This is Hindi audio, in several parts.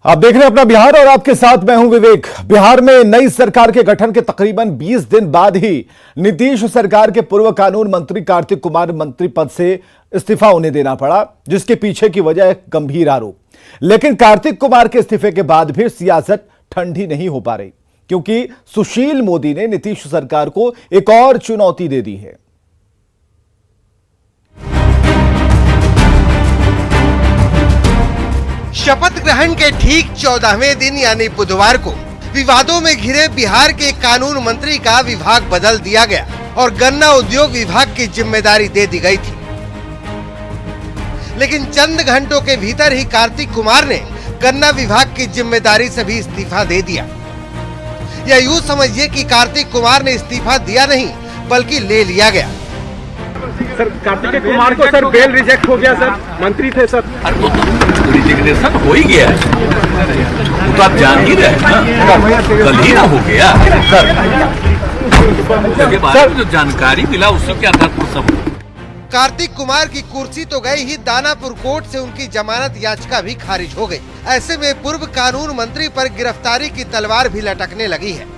आप देख रहे हैं अपना बिहार और आपके साथ मैं हूं विवेक। बिहार में नई सरकार के गठन के तकरीबन 20 दिन बाद ही नीतीश सरकार के पूर्व कानून मंत्री कार्तिक कुमार मंत्री पद से इस्तीफा उन्हें देना पड़ा, जिसके पीछे की वजह एक गंभीर आरोप। लेकिन कार्तिक कुमार के इस्तीफे के बाद भी सियासत ठंडी नहीं हो पा रही, क्योंकि सुशील मोदी ने नीतीश सरकार को एक और चुनौती दे दी है। शपथ ग्रहण के ठीक 14वें दिन यानी बुधवार को विवादों में घिरे बिहार के कानून मंत्री का विभाग बदल दिया गया और गन्ना उद्योग विभाग की जिम्मेदारी दे दी गई थी। लेकिन चंद घंटों के भीतर ही कार्तिक कुमार ने गन्ना विभाग की जिम्मेदारी से भी इस्तीफा दे दिया। या यूं समझिए कि कार्तिक कुमार ने इस्तीफा दिया नहीं बल्कि ले लिया गया। सर कार्तिक कुमार को सर बेल रिजेक्ट हो गया, सर मंत्री थे सर। रिजिग्नेशन हो ही गया है, वो तो आप जान ही रहे हैं ना, कल ही ना हो गया सर। बारे में जो जानकारी मिला उसी के आधार पर सब। कार्तिक कुमार की कुर्सी तो गई ही, दानापुर कोर्ट से उनकी जमानत याचिका भी खारिज हो गई। ऐसे में पूर्व कानून मंत्री पर गिरफ्तारी की तलवार भी लटकने लगी है।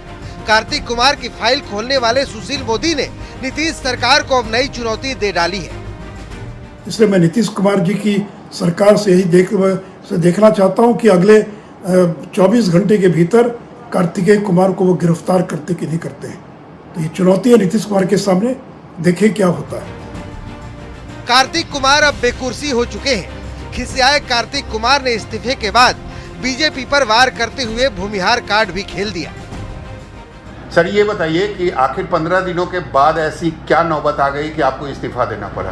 कार्तिक कुमार की फाइल खोलने वाले सुशील मोदी ने नीतीश सरकार को अब नई चुनौती दे डाली है। इसलिए मैं नीतीश कुमार जी की सरकार से यही देखना चाहता हूं कि अगले 24 घंटे के भीतर कार्तिकेय कुमार को वो गिरफ्तार करते कि नहीं करते हैं। तो ये चुनौती है नीतीश कुमार के सामने, देखें क्या होता है। कार्तिक कुमार अब बेकुर्सी हो चुके हैं। खिसियाए कार्तिक कुमार ने इस्तीफे के बाद बीजेपी पर वार करते हुए भूमिहार कार्ड भी खेल दिया। सर ये बताइए कि आखिर 15 दिनों के बाद ऐसी क्या नौबत आ गई कि आपको इस्तीफा देना पड़ा?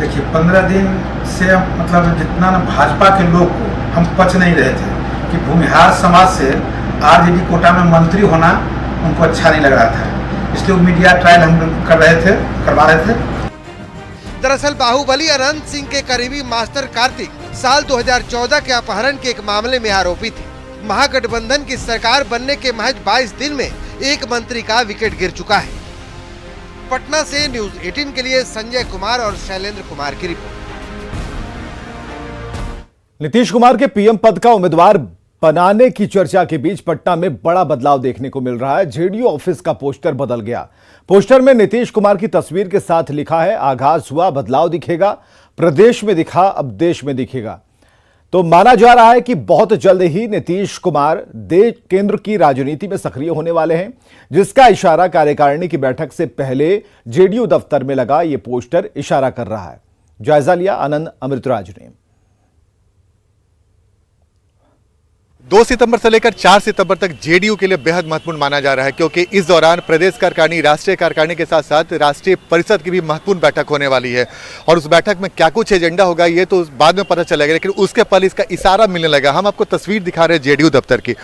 देखिए 15 दिन से मतलब जितना ना भाजपा के लोग को हम पच नहीं रहे थे कि भूमिहार समाज से आरजेडी कोटा में मंत्री होना उनको अच्छा नहीं लग रहा था, इसलिए मीडिया ट्रायल हम करवा रहे थे। दरअसल बाहुबली अनंत सिंह के करीबी मास्टर कार्तिक साल 2014 के अपहरण के एक मामले में आरोपी थे। महागठबंधन की सरकार बनने के महज 22 दिन में एक मंत्री का विकेट गिर चुका है। पटना से न्यूज़ 18 के लिए संजय कुमार और शैलेंद्र कुमार की रिपोर्ट। नीतीश कुमार के पीएम पद का उम्मीदवार बनाने की चर्चा के बीच पटना में बड़ा बदलाव देखने को मिल रहा है। जेडीयू ऑफिस का पोस्टर बदल गया। पोस्टर में नीतीश कुमार की तस्वीर के साथ लिखा है, आगाज हुआ बदलाव दिखेगा, प्रदेश में दिखा अब देश में दिखेगा। तो माना जा रहा है कि बहुत जल्द ही नीतीश कुमार केंद्र की राजनीति में सक्रिय होने वाले हैं, जिसका इशारा कार्यकारिणी की बैठक से पहले जेडीयू दफ्तर में लगा ये पोस्टर इशारा कर रहा है। जायजा लिया आनंद अमृतराज ने। 2 सितंबर से लेकर 4 सितंबर तक जेडीयू के लिए बेहद महत्वपूर्ण माना जा रहा है, क्योंकि इस दौरान प्रदेश कार्यकारिणी, राष्ट्रीय कार्यकारिणी के साथ साथ राष्ट्रीय परिषद की भी महत्वपूर्ण बैठक होने वाली है। और उस बैठक में क्या कुछ एजेंडा होगा ये तो बाद में पता चलेगा, लेकिन उसके पहले इसका इशारा मिलने लगा। हम आपको तस्वीर दिखा रहे हैं जेडीयू दफ्तर की।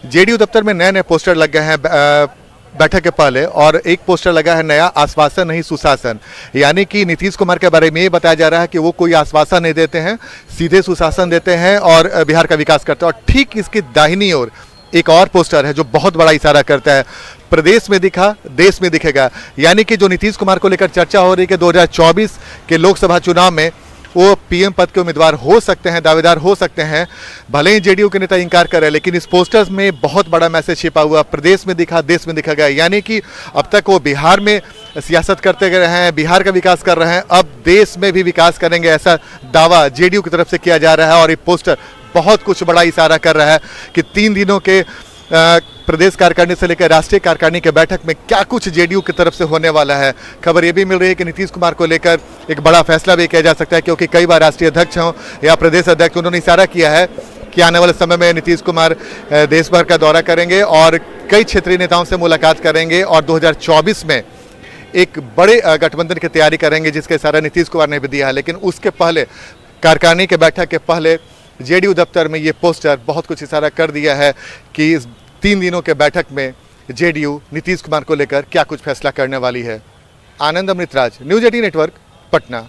जेडीयू दफ्तर में नए नए पोस्टर लग गए हैं बैठक के पहले, और एक पोस्टर लगा है नया, आश्वासन नहीं सुशासन। यानी कि नीतीश कुमार के बारे में ये बताया जा रहा है कि वो कोई आश्वासन नहीं देते हैं, सीधे सुशासन देते हैं और बिहार का विकास करते हैं। और ठीक इसकी दाहिनी ओर एक और पोस्टर है जो बहुत बड़ा इशारा करता है, प्रदेश में दिखा देश में दिखेगा। यानी कि जो नीतीश कुमार को लेकर चर्चा हो रही है कि 2024 के लोकसभा चुनाव में वो पीएम पद के उम्मीदवार हो सकते हैं, दावेदार हो सकते हैं। भले ही जेडीयू के नेता इंकार कर रहे हैं, लेकिन इस पोस्टर्स में बहुत बड़ा मैसेज छिपा हुआ, प्रदेश में दिखा देश में दिखा गया। यानी कि अब तक वो बिहार में सियासत करते रहे हैं, बिहार का विकास कर रहे हैं, अब देश में भी विकास करेंगे, ऐसा दावा जेडीयू की तरफ से किया जा रहा है। और ये पोस्टर बहुत कुछ बड़ा इशारा कर रहा है कि 3 दिनों के प्रदेश कार्यकारिणी से लेकर राष्ट्रीय कार्यकारिणी के बैठक में क्या कुछ जेडीयू की तरफ से होने वाला है। खबर ये भी मिल रही है कि नीतीश कुमार को लेकर एक बड़ा फैसला भी किया जा सकता है, क्योंकि कई बार राष्ट्रीय अध्यक्ष हों या प्रदेश अध्यक्ष, उन्होंने इशारा किया है कि आने वाले समय में नीतीश कुमार देश भर का दौरा करेंगे और कई क्षेत्रीय नेताओं से मुलाकात करेंगे और 2024 में एक बड़े गठबंधन की तैयारी करेंगे, जिसका इशारा नीतीश कुमार ने भी दिया है। लेकिन उसके पहले कार्यकारिणी के बैठक के पहले जेडीयू दफ्तर में ये पोस्टर बहुत कुछ इशारा कर दिया है कि इस 3 दिनों के बैठक में जेडीयू नीतीश कुमार को लेकर क्या कुछ फैसला करने वाली है। Anand Amritraj, news 18 network, Patna.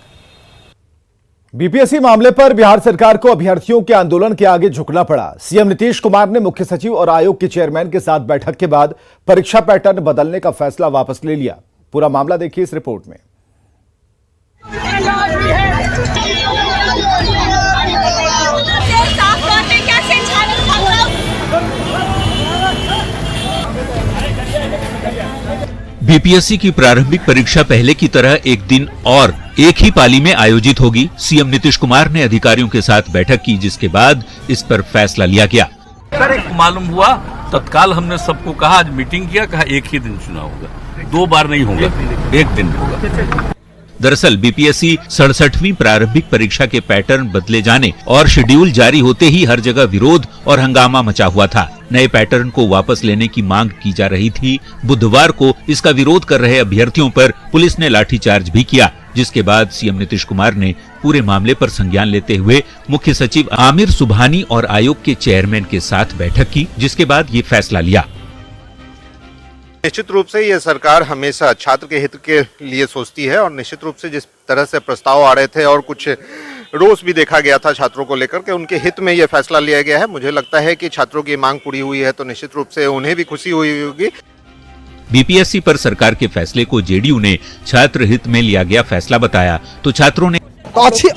BPSC मामले पर बिहार सरकार को अभ्यर्थियों के आंदोलन के आगे झुकना पड़ा। सीएम नीतीश कुमार ने मुख्य सचिव और आयोग के चेयरमैन के साथ बैठक के बाद परीक्षा पैटर्न बदलने का फैसला वापस ले लिया। पूरा मामला देखिए इस रिपोर्ट में। साफ तौर पे क्या बीपीएससी की प्रारंभिक परीक्षा पहले की तरह एक दिन और एक ही पाली में आयोजित होगी। सीएम नीतीश कुमार ने अधिकारियों के साथ बैठक की, जिसके बाद इस पर फैसला लिया गया। सर एक मालूम हुआ, तत्काल हमने सबको कहा, आज मीटिंग किया, कहा एक ही दिन चुनाव होगा, 2 बार नहीं होगा, एक दिन होगा। दरअसल बीपीएससी 67वीं प्रारंभिक परीक्षा के पैटर्न बदले जाने और शेड्यूल जारी होते ही हर जगह विरोध और हंगामा मचा हुआ था। नए पैटर्न को वापस लेने की मांग की जा रही थी। बुधवार को इसका विरोध कर रहे अभ्यर्थियों पर पुलिस ने लाठीचार्ज भी किया, जिसके बाद सीएम नीतीश कुमार ने पूरे मामले पर संज्ञान लेते हुए मुख्य सचिव आमिर सुबहानी और आयोग के चेयरमैन के साथ बैठक की, जिसके बाद ये फैसला लिया। निश्चित रूप से ये सरकार हमेशा छात्र के हित के लिए सोचती है और निश्चित रूप से जिस तरह से प्रस्ताव आ रहे थे और कुछ रोष भी देखा गया था छात्रों को लेकर के, उनके हित में ये फैसला लिया गया है। मुझे लगता है कि छात्रों की मांग पूरी हुई है तो निश्चित रूप से उन्हें भी खुशी हुई होगी। बीपीएससी पर सरकार के फैसले को जेडीयू ने छात्र हित में लिया गया फैसला बताया, तो छात्रों ने तो अच्छी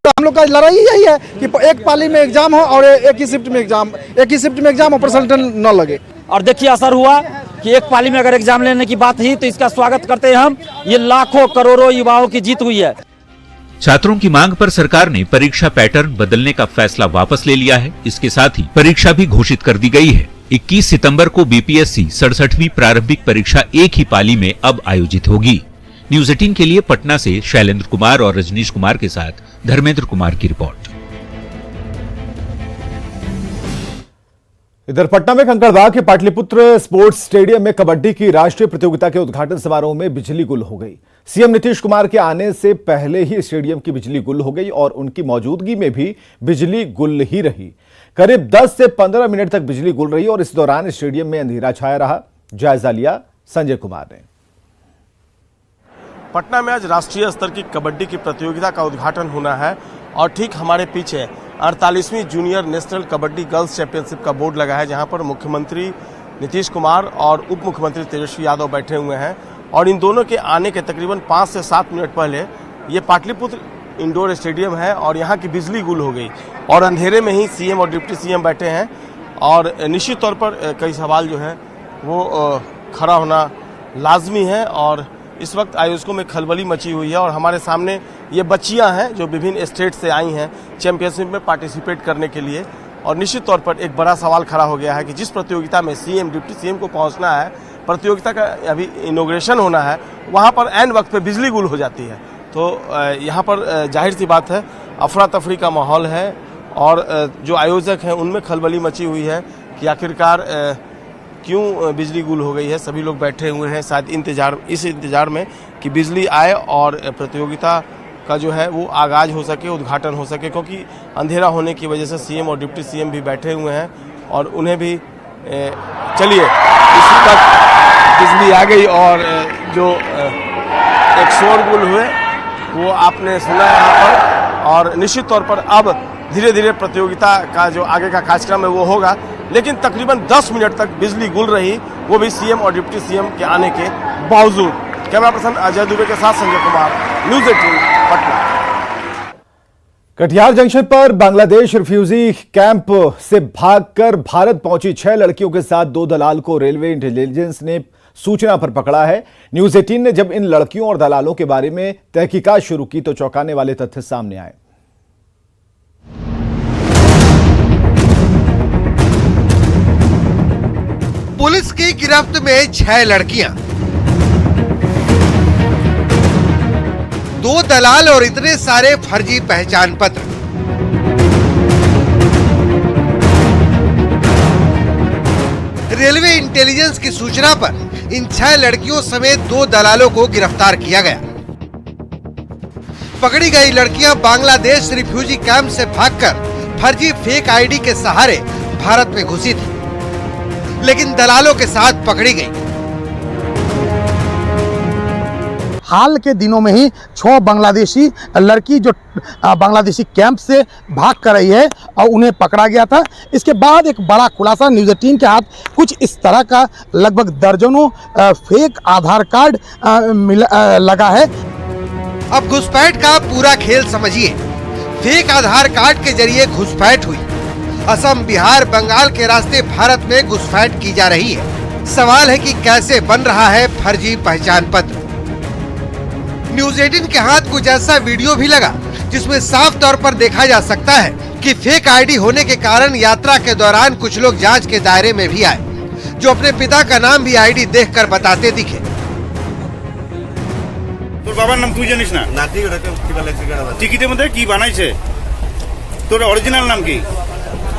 हम लोग का लड़ाई यही है कि एक पाली में एग्जाम हो और एक ही शिफ्ट में एग्जाम ऑपरेशन न लगे। और देखिए असर हुआ कि एक पाली में अगर एग्जाम लेने की बात ही तो इसका स्वागत करते हैं हम। ये लाखों करोड़ों युवाओं की जीत हुई है। छात्रों की मांग पर सरकार ने परीक्षा पैटर्न बदलने का फैसला वापस ले लिया है। इसके साथ ही परीक्षा भी घोषित कर दी गई है। 21 सितंबर को बीपीएससी 67वीं प्रारंभिक परीक्षा एक ही पाली में अब आयोजित होगी। न्यूज 18 के लिए पटना से शैलेंद्र कुमार और रजनीश कुमार के साथ धर्मेंद्र कुमार की रिपोर्ट। इधर पटना में कंकड़बाग के पाटलिपुत्र स्पोर्ट्स स्टेडियम में कबड्डी की राष्ट्रीय प्रतियोगिता के उद्घाटन समारोह में बिजली गुल हो गई। सीएम नीतीश कुमार के आने से पहले ही स्टेडियम की बिजली गुल हो गई और उनकी मौजूदगी में भी बिजली गुल ही रही। करीब 10 से 15 मिनट तक बिजली गुल रही और इस दौरान स्टेडियम में अंधेरा छाया रहा। जायजा लिया संजय कुमार ने। पटना में आज राष्ट्रीय स्तर की कबड्डी की प्रतियोगिता का उद्घाटन होना है और ठीक हमारे पीछे 48वीं junior national kabaddi girls championship का बोर्ड लगा है, जहां पर मुख्यमंत्री नीतीश कुमार और उप मुख्यमंत्री तेजस्वी यादव बैठे हुए हैं। और इन दोनों के आने के तकरीबन 5 से 7 मिनट पहले ये पाटलिपुत्र इंडोर स्टेडियम है और यहाँ की बिजली गुल हो गई और अंधेरे में ही सीएम और डिप्टी सीएम बैठे हैं। और निश्चित तौर पर कई सवाल जो है वो खड़ा होना लाजमी है और इस वक्त आयोजकों में खलबली मची हुई है। और हमारे सामने ये बच्चियां हैं जो विभिन्न स्टेट से आई हैं चैंपियनशिप में पार्टिसिपेट करने के लिए। और निश्चित तौर पर एक बड़ा सवाल खड़ा हो गया है कि जिस प्रतियोगिता में सीएम डिप्टी सीएम को पहुंचना है, प्रतियोगिता का अभी इनॉग्रेशन होना है, वहां पर ऐन वक्त पे बिजली गुल हो जाती है। तो यहाँ पर जाहिर सी बात है अफरा तफरी का माहौल है और जो आयोजक हैं उनमें खलबली मची हुई है कि आखिरकार क्यों बिजली गुल हो गई है। सभी लोग बैठे हुए हैं शायद इस इंतजार में कि बिजली आए और प्रतियोगिता का जो है वो आगाज हो सके, उद्घाटन हो सके, क्योंकि अंधेरा होने की वजह से सीएम और डिप्टी सीएम भी बैठे हुए हैं और उन्हें भी चलिए इसी तक बिजली आ गई और जो एक शोरगुल हुए वो आपने सुना यहाँ पर। और निश्चित तौर पर अब धीरे धीरे प्रतियोगिता का जो आगे का कार्यक्रम है वो होगा, लेकिन तकरीबन 10 मिनट तक बिजली गुल रही, वो भी सीएम और डिप्टी सीएम के आने के बावजूद। कैमरा पर्सन अजय दुबे के साथ संजय कुमार, न्यूज 18 पटना। कटिहार जंक्शन पर बांग्लादेश रिफ्यूजी कैंप से भागकर भारत पहुंची 6 लड़कियों के साथ 2 दलाल को रेलवे इंटेलिजेंस ने सूचना पर पकड़ा है। न्यूज 18 ने जब इन लड़कियों और दलालों के बारे में तहकीकात शुरू की तो चौंकाने वाले तथ्य सामने आए। पुलिस की गिरफ्त में 6 लड़कियां, 2 दलाल और इतने सारे फर्जी पहचान पत्र। रेलवे इंटेलिजेंस की सूचना पर इन 6 लड़कियों समेत 2 दलालों को गिरफ्तार किया गया। पकड़ी गई लड़कियां बांग्लादेश रिफ्यूजी कैंप से भागकर फर्जी फेक आईडी के सहारे भारत में घुसी थी, लेकिन दलालों के साथ पकड़ी गई। हाल के दिनों में ही 6 बांग्लादेशी लड़की जो बांग्लादेशी कैंप से भाग कर रही है और उन्हें पकड़ा गया था। इसके बाद एक बड़ा खुलासा न्यूज 18 के हाथ कुछ इस तरह का लगभग दर्जनों फेक आधार कार्ड लगा है। अब घुसपैठ का पूरा खेल समझिए। फेक आधार कार्ड के जरिए घुसपैठ हुई। असम, बिहार, बंगाल के रास्ते भारत में घुसपैठ की जा रही है। सवाल है कि कैसे बन रहा है फर्जी पहचान पत्र। न्यूज 18 के हाथ कुछ ऐसा वीडियो भी लगा जिसमें साफ तौर पर देखा जा सकता है कि फेक आईडी होने के कारण यात्रा के दौरान कुछ लोग जांच के दायरे में भी आए, जो अपने पिता का नाम भी आईडी देखकर बताते दिखे। তোর বাবার নাম তুই জানিস না? না, ঠিক আছে, কিবা লাগছে কেডা? টিকিটের মধ্যে কি বানাইছে? তোর অরিজিনাল নাম কি?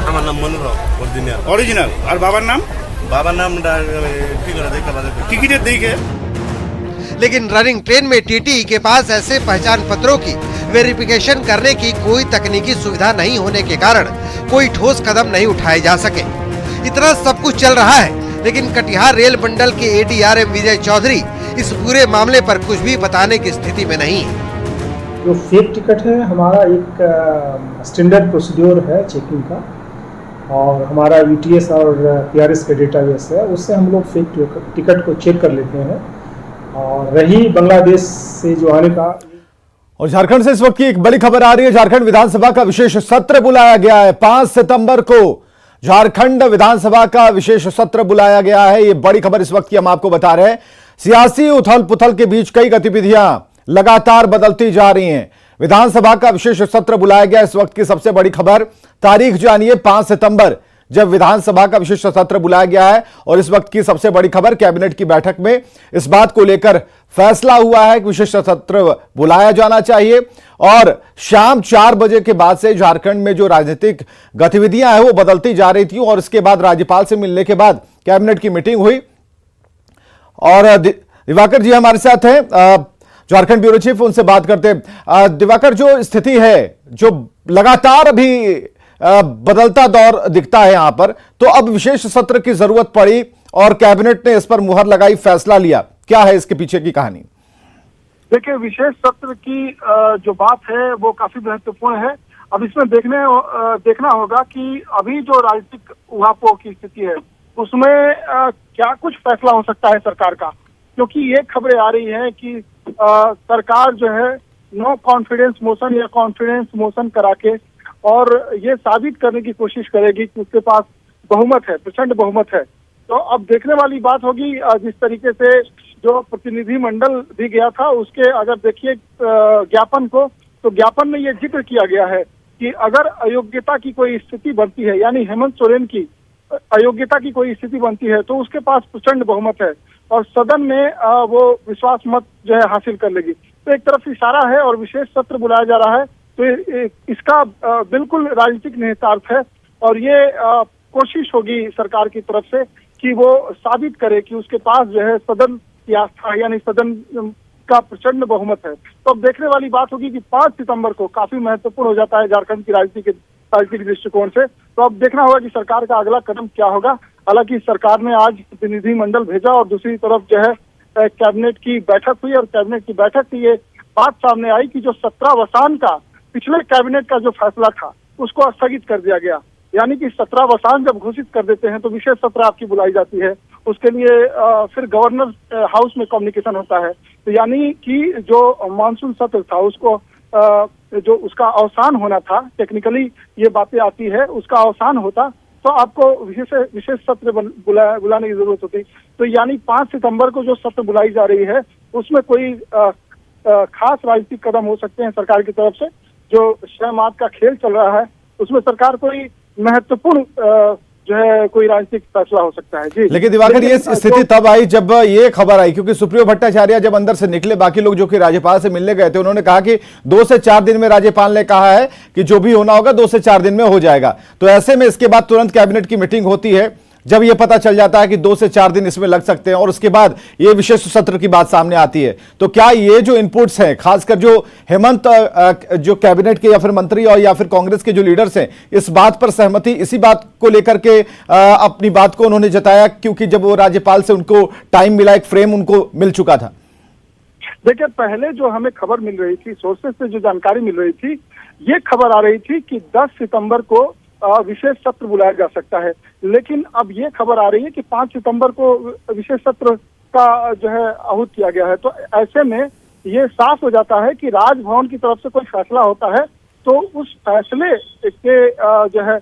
আমার নাম মনুর হক, অরিজিনাল। অরিজিনাল আর বাবার নাম? বাবার নাম কি করে দেখা বাজে? টিকিটের দেখে। लेकिन रनिंग ट्रेन में टीटी के पास ऐसे पहचान पत्रों की वेरिफिकेशन करने की कोई तकनीकी सुविधा नहीं होने के कारण कोई ठोस कदम नहीं उठाए जा सके। इतना सब कुछ चल रहा है, लेकिन कटिहार रेल मंडल के एडीआरएम विजय चौधरी इस पूरे मामले पर कुछ भी बताने की स्थिति में नहीं है। जो फेक टिकट है, हमारा एक स्टैंडर्ड प्रोसीड्योर है चेकिंग का, और हमारा यूटीएस और पीआरएस का डेटाबेस है, उससे हम लोग फेक टिकट को चेक कर लेते हैं। और रही बांग्लादेश से जो आने का। और झारखंड से इस वक्त की एक बड़ी खबर आ रही है। झारखंड विधानसभा का विशेष सत्र बुलाया गया है। 5 सितंबर को झारखंड विधानसभा का विशेष सत्र बुलाया गया है। ये बड़ी खबर इस वक्त की हम आपको बता रहे हैं। सियासी उथल पुथल के बीच कई गतिविधियां लगातार बदलती जा रही हैं। विधानसभा का विशेष सत्र बुलाया गया। इस वक्त की सबसे बड़ी खबर, तारीख जानिए 5 सितंबर जब विधानसभा का विशेष सत्र बुलाया गया है। और इस वक्त की सबसे बड़ी खबर, कैबिनेट की बैठक में इस बात को लेकर फैसला हुआ है कि विशेष सत्र बुलाया जाना चाहिए। और शाम 4 बजे के बाद से झारखंड में जो राजनीतिक गतिविधियां हैं वो बदलती जा रही थी। और इसके बाद राज्यपाल से मिलने के बाद कैबिनेट की मीटिंग हुई। और दिवाकर जी हमारे साथ हैं, झारखंड ब्यूरो चीफ, उनसे बात करते हैं। दिवाकर, जो स्थिति है, जो लगातार अभी बदलता दौर दिखता है यहां पर, तो अब विशेष सत्र की जरूरत पड़ी और कैबिनेट ने इस पर मुहर लगाई, फैसला लिया। क्या है इसके पीछे की कहानी? देखिए, विशेष सत्र की जो बात है वो काफी महत्वपूर्ण है। अब इसमें देखना होगा कि अभी जो राजनीतिक उहापोह की स्थिति है उसमें क्या कुछ फैसला हो सकता है सरकार का, क्योंकि ये खबरें आ रही हैं कि सरकार जो है नो कॉन्फिडेंस मोशन या कॉन्फिडेंस मोशन करा के और ये साबित करने की कोशिश करेगी कि उसके पास बहुमत है, प्रचंड बहुमत है। तो अब देखने वाली बात होगी जिस तरीके से जो प्रतिनिधि मंडल भी गया था उसके अगर देखिए ज्ञापन को, तो ज्ञापन में ये जिक्र किया गया है कि अगर अयोग्यता की कोई स्थिति बनती है, यानी हेमंत सोरेन की अयोग्यता की कोई स्थिति बनती है, तो उसके पास प्रचंड बहुमत है और सदन में वो विश्वास मत जो है हासिल कर लेगी। तो एक तरफ इशारा है और विशेष सत्र बुलाया जा रहा है, तो इसका बिल्कुल राजनीतिक निहितार्थ है। और ये कोशिश होगी सरकार की तरफ से कि वो साबित करे कि उसके पास जो है सदन की आस्था, यानी सदन का प्रचंड बहुमत है। तो अब देखने वाली बात होगी कि 5 सितंबर को काफी महत्वपूर्ण हो जाता है झारखंड की राजनीतिक दृष्टिकोण से। तो अब देखना होगा कि सरकार का अगला कदम क्या होगा। हालांकि सरकार ने आज प्रतिनिधि मंडल भेजा और दूसरी तरफ जो है कैबिनेट की बैठक हुई और कैबिनेट की बैठक से ये बात सामने आई कि जो 17 का पिछले कैबिनेट का जो फैसला था उसको स्थगित कर दिया गया। यानी कि 17 जब घोषित कर देते हैं तो विशेष सत्र आपकी बुलाई जाती है, उसके लिए फिर गवर्नर हाउस में कम्युनिकेशन होता है। तो यानी कि जो मानसून सत्र था उसको जो उसका अवसान होना था, टेक्निकली ये बातें आती है, उसका अवसान होता तो आपको विशेष सत्र बुलाने की जरूरत होती। तो यानी 5 सितंबर को जो सत्र बुलाई जा रही है उसमें कोई खास राजनीतिक कदम हो सकते हैं सरकार की तरफ से। जो शहमात का खेल चल रहा है उसमें सरकार कोई महत्वपूर्ण जो है कोई राजनीतिक फैसला हो सकता है। जी, लेकिन दिवाकर, ये स्थिति तब आई जब ये खबर आई, क्योंकि सुप्रियो भट्टाचार्य जब अंदर से निकले, बाकी लोग जो कि राज्यपाल से मिलने गए थे, उन्होंने कहा कि 2 से 4 दिन में राज्यपाल ने कहा है कि जो भी होना होगा 2 से 4 दिन में हो जाएगा। तो ऐसे में इसके बाद तुरंत कैबिनेट की मीटिंग होती है जब ये पता चल जाता है कि 2 से 4 दिन इसमें लग सकते हैं और उसके बाद ये विशेष सत्र की बात सामने आती है। तो क्या ये जो इनपुट्स हैं, खासकर जो हेमंत जो कैबिनेट के या फिर मंत्री और या फिर कांग्रेस के जो लीडर्स हैं, इस बात पर सहमति, इसी बात को लेकर के अपनी बात को उन्होंने जताया, क्योंकि जब वो राज्यपाल से उनको टाइम मिला, एक फ्रेम उनको मिल चुका था? देखिए, पहले जो हमें खबर मिल रही थी, सोर्सेस से जो जानकारी मिल रही थी, ये खबर आ रही थी कि 10 सितंबर को विशेष सत्र बुलाया जा सकता है। लेकिन अब ये खबर आ रही है कि 5 सितंबर को विशेष सत्र का जो है आहूत किया गया है। तो ऐसे में ये साफ हो जाता है कि राजभवन की तरफ से कोई फैसला होता है तो उस फैसले के जो है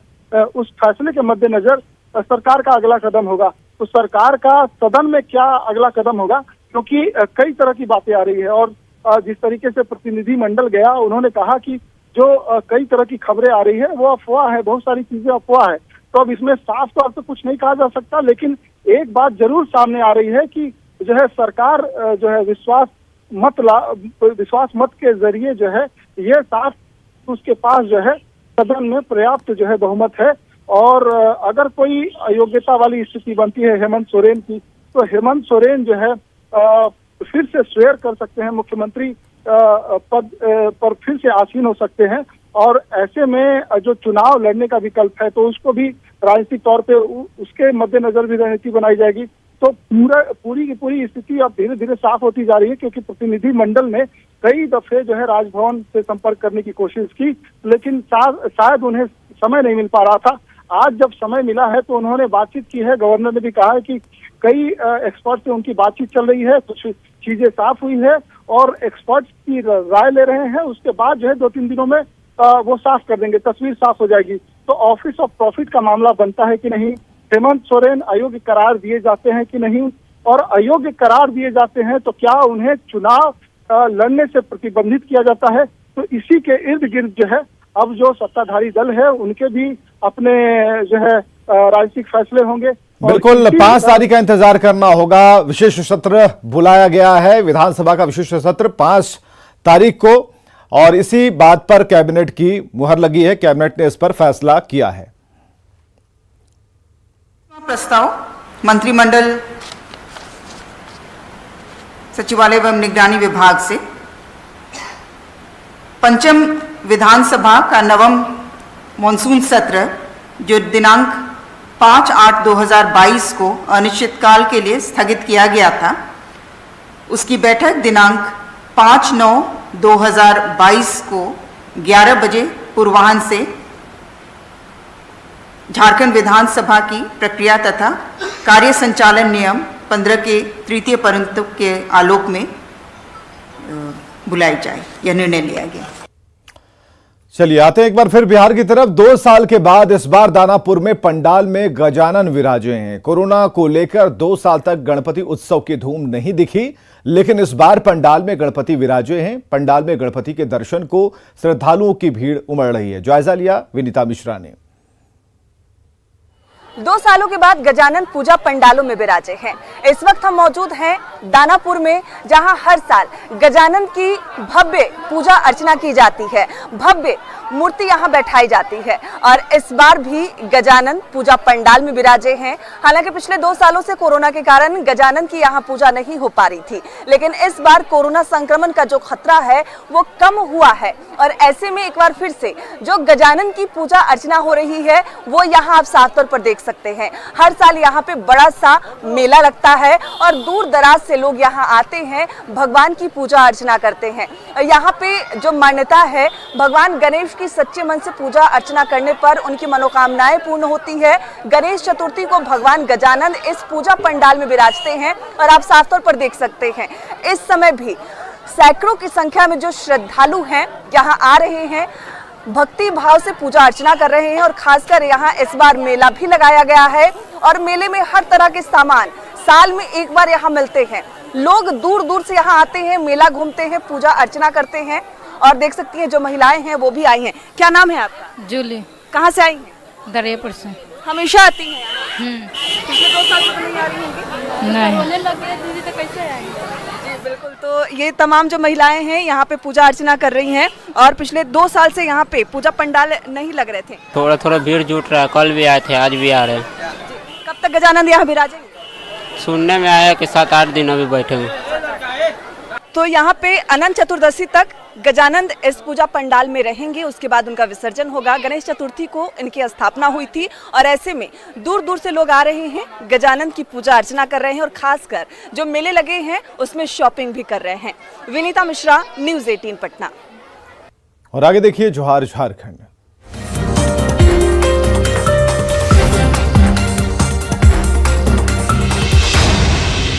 उस फैसले के मद्देनजर सरकार का अगला कदम होगा। तो सरकार का सदन में क्या अगला कदम होगा, क्योंकि कई तरह की बातें आ रही है। और जिस तरीके से प्रतिनिधि मंडल गया, उन्होंने कहा कि जो कई तरह की खबरें आ रही है वो अफवाह है, बहुत सारी चीजें अफवाह है। तो अब इसमें साफ तौर से कुछ नहीं कहा जा सकता, लेकिन एक बात जरूर सामने आ रही है कि जो है सरकार जो है विश्वास मत के जरिए जो है ये साफ उसके पास जो है सदन में पर्याप्त जो है बहुमत है। और अगर कोई अयोग्यता वाली स्थिति बनती है हेमंत सोरेन की, तो हेमंत सोरेन जो है फिर से स्वेयर कर सकते हैं, मुख्यमंत्री पद पर फिर से आसीन हो सकते हैं। और ऐसे में जो चुनाव लड़ने का विकल्प है तो उसको भी राजनीतिक तौर पे उसके मद्देनजर भी रणनीति बनाई जाएगी। तो पूरी की पूरी स्थिति अब धीरे धीरे साफ होती जा रही है, क्योंकि प्रतिनिधि मंडल ने कई दफे जो है राजभवन से संपर्क करने की कोशिश की, लेकिन शायद उन्हें समय नहीं मिल पा रहा था। आज जब समय मिला है तो उन्होंने बातचीत की है। गवर्नर ने भी कहा है कि कई एक्सपर्ट से उनकी बातचीत चल रही है, कुछ चीजें साफ हुई है और एक्सपर्ट्स की राय ले रहे हैं। उसके बाद जो है 2-3 दिनों में वो साफ कर देंगे, तस्वीर साफ हो जाएगी। तो ऑफिस ऑफ प्रॉफिट का मामला बनता है कि नहीं, हेमंत सोरेन अयोग्य करार दिए जाते हैं कि नहीं, और अयोग्य करार दिए जाते हैं तो क्या उन्हें चुनाव लड़ने से प्रतिबंधित किया जाता है। तो इसी के इर्द गिर्द जो है अब जो सत्ताधारी दल है उनके भी अपने जो है राजनीतिक फैसले होंगे। बिल्कुल 5 तारीख का इंतजार करना होगा। विशेष सत्र बुलाया गया है, विधानसभा का विशेष सत्र 5 तारीख को, और इसी बात पर कैबिनेट की मुहर लगी है। कैबिनेट ने इस पर फैसला किया है। प्रस्ताव मंत्रिमंडल सचिवालय एवं निगरानी विभाग से पंचम विधानसभा का नवम मॉनसून सत्र जो दिनांक 5/8/2022 को अनिश्चितकाल के लिए स्थगित किया गया था, उसकी बैठक दिनांक 5/9/2022 को 11 बजे पूर्वाह्न से झारखंड विधानसभा की प्रक्रिया तथा कार्य संचालन नियम 15 के तृतीय परिंतु के आलोक में बुलाई जाए, यह निर्णय लिया गया। चलिए आते हैं एक बार फिर बिहार की तरफ। 2 साल के बाद इस बार दानापुर में पंडाल में गजानन विराजे हैं। कोरोना को लेकर 2 साल तक गणपति उत्सव की धूम नहीं दिखी, लेकिन इस बार पंडाल में गणपति विराजे हैं। पंडाल में गणपति के दर्शन को श्रद्धालुओं की भीड़ उमड़ रही है। जायजा लिया विनीता मिश्रा ने। 2 सालों के बाद गजानन पूजा पंडालों में विराजे हैं। इस वक्त हम मौजूद हैं दानापुर में, जहां हर साल गजानन की भव्य पूजा अर्चना की जाती है, भव्य मूर्ति यहां बैठाई जाती है। और इस बार भी गजानन पूजा पंडाल में विराजे हैं। हालांकि पिछले 2 सालों से कोरोना के कारण गजानन की यहां पूजा नहीं हो पा रही थी, लेकिन इस बार कोरोना संक्रमण का जो खतरा है वो कम हुआ है। और ऐसे में एक बार फिर से जो गजानन की पूजा अर्चना हो रही है वो यहाँ आप साफ तौर पर देख सकते हैं। हर साल यहाँ पे बड़ा सा मेला लगता है और दूर दराज से लोग यहाँ आते हैं, भगवान की पूजा अर्चना करते हैं। यहाँ पे जो मान्यता है, भगवान गणेश की सच्चे मन से पूजा अर्चना करने पर उनकी मनोकामनाएं पूर्ण होती है। गणेश चतुर्थी को भगवान गजानन इस पूजा पंडाल में विराजते हैं और आप साफ तौर पर देख सकते हैं इस समय भी सैकड़ों की संख्या में जो श्रद्धालु हैं यहाँ आ रहे हैं, भक्ति भाव से पूजा अर्चना कर रहे हैं। और खासकर यहाँ इस बार मेला भी लगाया गया है और मेले में हर तरह के सामान साल में एक बार यहाँ मिलते हैं। लोग दूर दूर से यहाँ आते हैं, मेला घूमते हैं, पूजा अर्चना करते हैं। और देख सकती हैं जो महिलाएं हैं वो भी आई हैं। क्या नाम है आपका? जूली। कहाँ से आई हैं? दरियापुर से। हमेशा आती हैं? पिछले 2 साल से नहीं आ रही होंगी? नहीं। होने लगे दीदी तो कैसे आएंगे? जी बिल्कुल। तो ये तमाम जो महिलाएं हैं यहाँ पे पूजा अर्चना कर रही हैं और पिछले 2 साल से यहाँ पे पूजा पंडाल नहीं लग रहे थे। थोड़ा थोड़ा भीड़ जुट रहा है, कल भी आए थे, आज भी आ रहे हैं। कब तक गजानन यहाँ विराजेंगे? सुनने में आया कि 7-8 दिन अभी बैठे हुए। तो यहाँ पे अनंत चतुर्दशी तक गजानन इस पूजा पंडाल में रहेंगे, उसके बाद उनका विसर्जन होगा। गणेश चतुर्थी को इनकी स्थापना हुई थी और ऐसे में दूर दूर से लोग आ रहे हैं, गजानन की पूजा अर्चना कर रहे हैं और खासकर जो मेले लगे हैं उसमें शॉपिंग भी कर रहे हैं। विनीता मिश्रा, न्यूज़ 18 पटना। और आगे देखिए जोहार झारखंड।